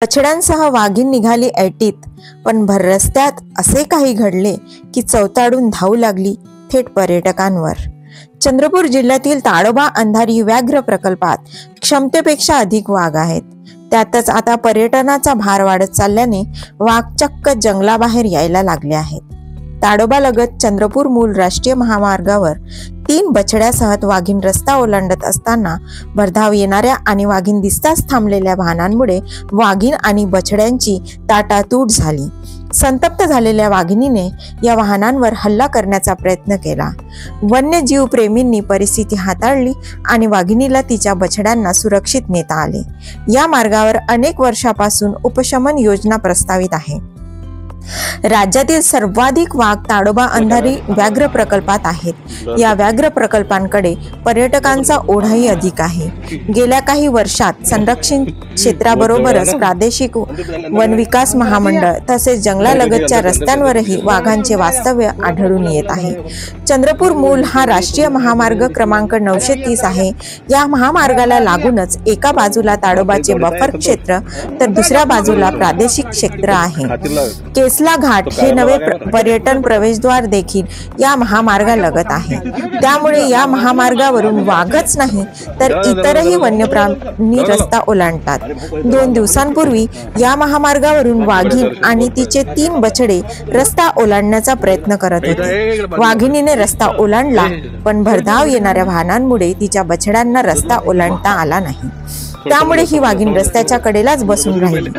बछड्यांसह वाघीण निघाली ऐटीत, पण भर रस्त्यात असे काही घडले की चवताळून धावू लागली थेट पर्यटकांवर। चंद्रपूर जिल्ह्यातील ताडोबा अंधारी व्याघ्र प्रकल्पात क्षमतेपेक्षा अधिक वाघ आहेत। त्यातच आता पर्यटनाचा भार वाढत चालल्याने वाघ चक्क जंगलाबाहेर यायला लागले आहेत। ताडोबा लगत चंद्रपूर मूल राष्ट्रीय महामार्गावर 3 बछड्यासह वाघीण रस्ता ओलांडत असताना भरधाव येणाऱ्या आणि वाघीण दिसताच थांबलेल्या वाहनांमुळे वाघीण आणि बछड्यांची ताटातूट झाली। संतप्त झालेल्या वाघिणीने या वाहनांवर हल्ला करण्याचा प्रयत्न केला। वन्यजीव प्रेमींनी परिस्थिती हाताळली आणि वाघिणीला तिच्या बछड्यांना सुरक्षित नेता आले। या मार्गावर अनेक वर्षापासून उपशमन योजना प्रस्तावित आहे। राज्यातील सर्वाधिक वाघ ताडोबा अंधारी व्याघ्र प्रकल्पात आहेत। या व्याघ्र प्रकल्पांकडे पर्यटकांचा ओढाही अधिक आहे। गेल्या काही वर्षात संरक्षण क्षेत्राबरोबरच प्रादेशिक वन विकास महामंडळ तसेच जंगलालगतच्या रस्त्यांवरही वाघांचे वास्तव्य आढळून येत आहे। चंद्रपूर मूल हा राष्ट्रीय महामार्ग क्रमांक 930 आहे। या महामार्गाला लागूनच एका बाजूला ताडोबाचे बफर क्षेत्र तर दुसऱ्या बाजूला प्रादेशिक क्षेत्र आहे। केसला घाट हे नवे पर्यटन प्रवेशद्वार देखील या महामार्गालगत आहे। त्यामुळे या महामार्गावरून वाघच नाही तर इतरही वन्यप्राणी रस्ता ओलांडतात। 2 दिवसांपूर्वी या महामार्गावरून वाघीण आणि तिचे 3 बछडे रस्ता ओलांडण्याचा प्रयत्न करत होते। वाघिणीने रस्ता ओलांडला, पण भरधाव येणाऱ्या वाहनांमुळे तिच्या बछड्यांना रस्ता ओलांडता आला नाही। त्यामुळे ही वाघीण रस्त्याच्या कडेलाच बसून राहिली।